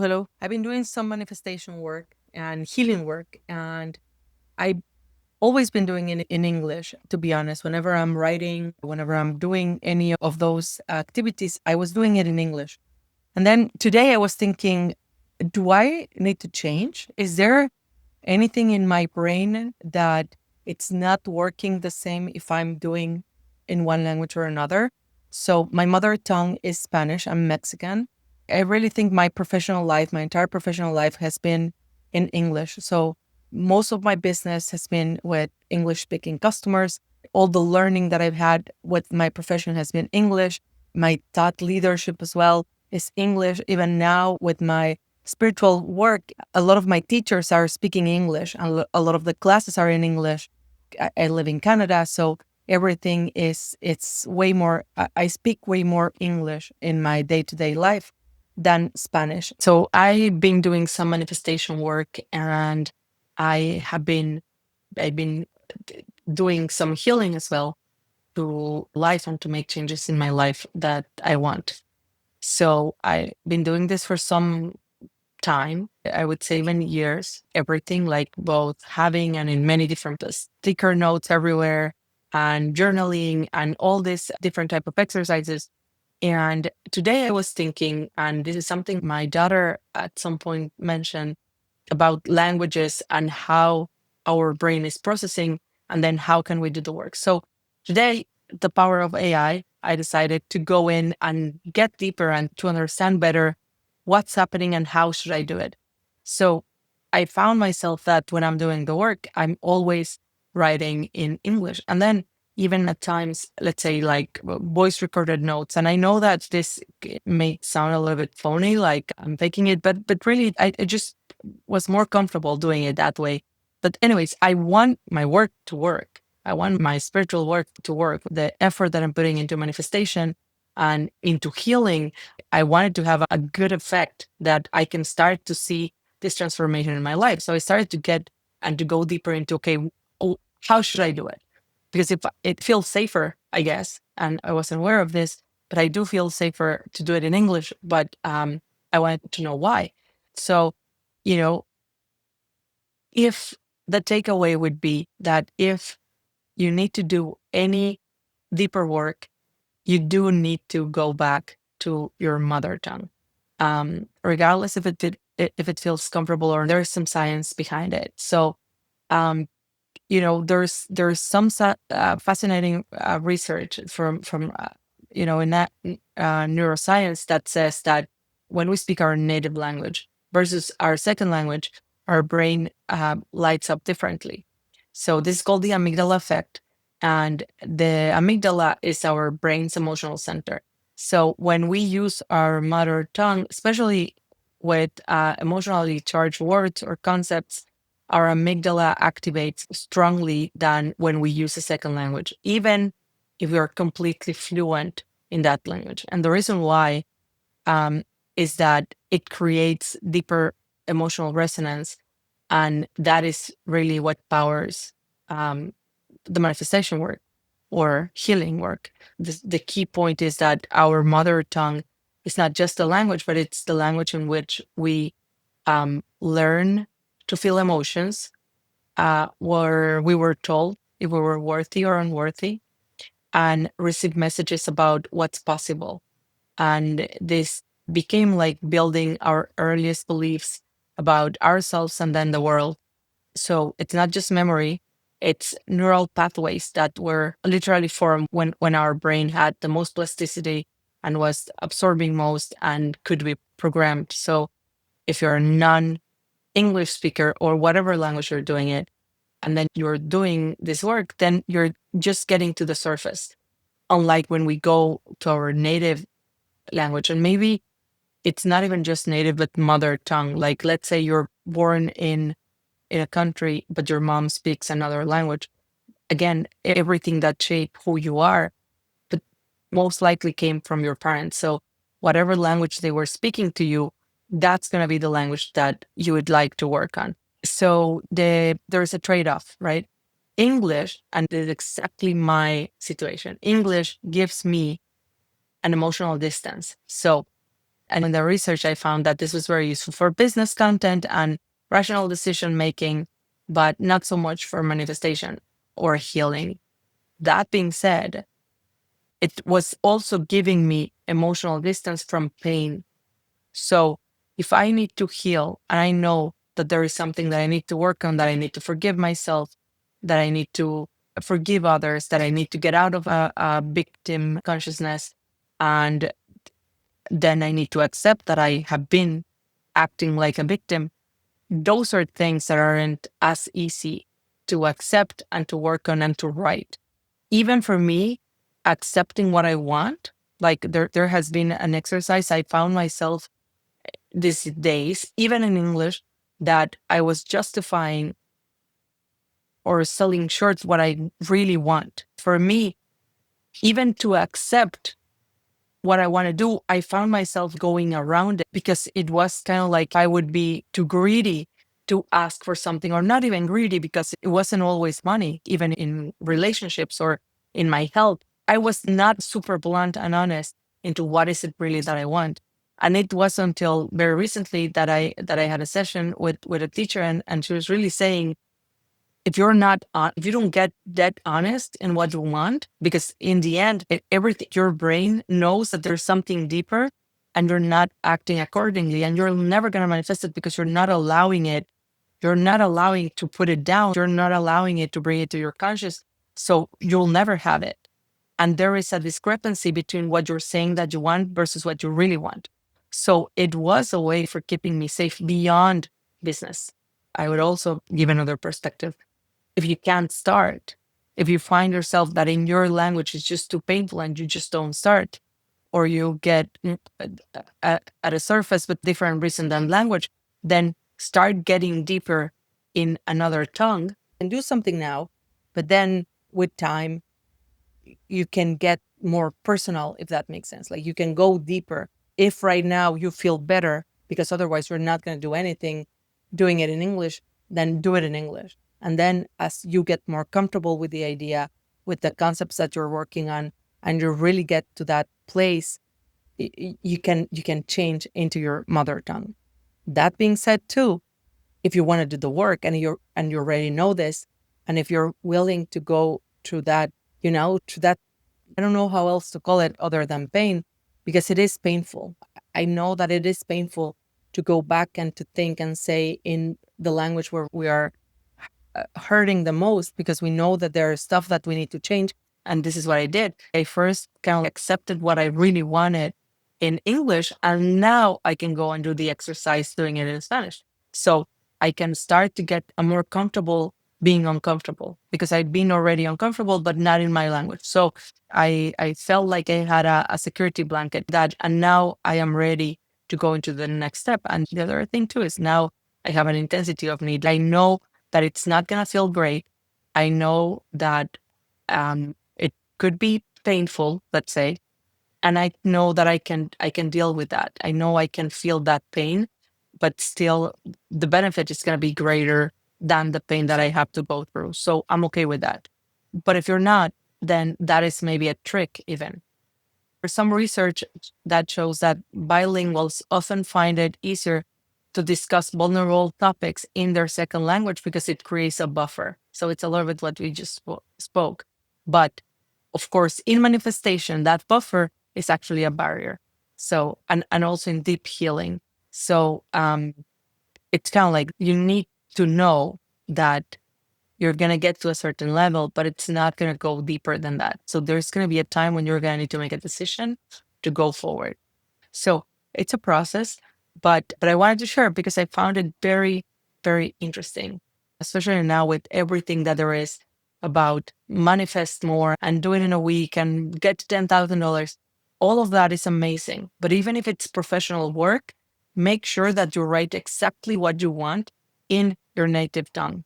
Hello. I've been doing some manifestation work and healing work, and I've always been doing it in English, to be honest. Whenever I'm writing, whenever I'm doing any of those activities, I was doing it in English. And then today I was thinking, do I need to change? Is there anything in my brain that it's not working the same if I'm doing in one language or another? So my mother tongue is Spanish. I'm Mexican. I really think my professional life, my entire professional life has been in English. So most of my business has been with English speaking customers. All the learning that I've had with my profession has been English. My thought leadership as well is English. Even now with my spiritual work, a lot of my teachers are speaking English. A lot of the classes are in English. I live in Canada, so everything it's way more. I speak way more English in my day to day life than Spanish. So I've been doing some manifestation work, and I've been doing some healing as well to life and to make changes in my life that I want. So I've been doing this for some time. I would say many years, everything like both having and in many different sticker notes everywhere and journaling and all these different type of exercises. And today I was thinking, and this is something my daughter at some point mentioned about languages and how our brain is processing, and then how can we do the work. So today, the power of I decided to go in and get deeper and to understand better what's happening and how should I do it. So I found myself that when I'm doing the work, I'm always writing in English. And then even at times, let's say like voice recorded notes. And I know that this may sound a little bit phony, like I'm faking it, but really I just was more comfortable doing it that way. But anyways, I want my work to work. I want my spiritual work to work. The effort that I'm putting into manifestation and into healing, I wanted to have a good effect that I can start to see this transformation in my life. So I started to get and to go deeper into, okay, how should I do it? Because if it feels safer, I guess, and I wasn't aware of this, but I do feel safer to do it in English. But I wanted to know why. So, you know, if the takeaway would be that if you need to do any deeper work, you do need to go back to your mother tongue, regardless if it feels comfortable or there's some science behind it. So, um, there's some fascinating research in that neuroscience that says that when we speak our native language versus our second language, our brain lights up differently. So this is called the amygdala effect, and the amygdala is our brain's emotional center. So when we use our mother tongue, especially with emotionally charged words or concepts, our amygdala activates strongly than when we use a second language, even if we are completely fluent in that language. And the reason why um, is that it creates deeper emotional resonance. And that is really what powers um, the manifestation work or healing work. The key point is that our mother tongue is not just a language, but it's the language in which we learn to feel emotions, where we were told if we were worthy or unworthy, and receive messages about what's possible. And this became like building our earliest beliefs about ourselves and then the world. So it's not just memory, it's neural pathways that were literally formed when our brain had the most plasticity and was absorbing most and could be programmed. So if you're a non English speaker or whatever language you're doing it, and then you're doing this work, then you're just getting to the surface. Unlike when we go to our native language, and maybe it's not even just native, but mother tongue. Like, let's say you're born in a country, but your mom speaks another language. Again, everything that shaped who you are, but most likely came from your parents. So whatever language they were speaking to you, that's going to be the language that you would like to work on. So there's a trade-off, right? English, and this is exactly my situation. English gives me an emotional distance. So And in the research, I found that this was very useful for business content and rational decision making, but not so much for manifestation or healing. That being said, it was also giving me emotional distance from pain. So if I need to heal and I know that there is something that I need to work on, that I need to forgive myself, that I need to forgive others, that I need to get out of a victim consciousness, and then I need to accept that I have been acting like a victim. Those are things that aren't as easy to accept and to work on and to write. Even for me, accepting what I want, like there has been an exercise I found myself these days, even in English, that I was justifying or selling short what I really want. For me, even to accept what I want to do, I found myself going around it because it was kind of like I would be too greedy to ask for something, or not even greedy because it wasn't always money, even in relationships or in my health. I was not super blunt and honest into what is it really that I want. And it was until very recently that I had a session with a teacher, and she was really saying, if you're not if you don't get that honest in what you want, because in the end everything, your brain knows that there's something deeper, and you're not acting accordingly, and you're never going to manifest it because you're not allowing it, you're not allowing to put it down, you're not allowing it to bring it to your conscious, so you'll never have it. And there is a discrepancy between what you're saying that you want versus what you really want. So it was a way for keeping me safe beyond business. I would also give another perspective. If you can't start, if you find yourself that in your language it's just too painful and you just don't start, or you get at a surface with different reason than language, then start getting deeper in another tongue and do something now. But then with time, you can get more personal, if that makes sense. Like you can go deeper. If right now you feel better, because otherwise you're not going to do anything doing it in English, then do it in English. And then as you get more comfortable with the idea, with the concepts that you're working on, and you really get to that place, you can change into your mother tongue. That being said, too, if you want to do the work and you already know this, and if you're willing to go through that, through that, I don't know how else to call it other than pain, because it is painful. I know that it is painful to go back and to think and say in the language where we are hurting the most, because we know that there is stuff that we need to change. And this is what I did. I first kind of accepted what I really wanted in English, and now I can go and do the exercise doing it in Spanish. So I can start to get a more comfortable being uncomfortable, because I'd been already uncomfortable, but not in my language. So I felt like I had a security blanket that, and now I am ready to go into the next step. And the other thing too is now I have an intensity of need. I know that it's not going to feel great. I know that it could be painful, let's say, and I know that I can deal with that. I know I can feel that pain, but still the benefit is going to be greater than the pain that I have to go through. So I'm okay with that. But if you're not, then that is maybe a trick even. There's some research that shows that bilinguals often find it easier to discuss vulnerable topics in their second language because it creates a buffer. So it's a little bit what we just spoke. But of course, in manifestation, that buffer is actually a barrier. So, and also in deep healing. So it's kind of like you need to know that you're going to get to a certain level, but it's not going to go deeper than that. So there's going to be a time when you're going to need to make a decision to go forward. So it's a process, but I wanted to share because I found it very, very interesting, especially now with everything that there is about manifest more and do it in a week and get to $10,000. All of that is amazing. But even if it's professional work, make sure that you write exactly what you want in your native tongue.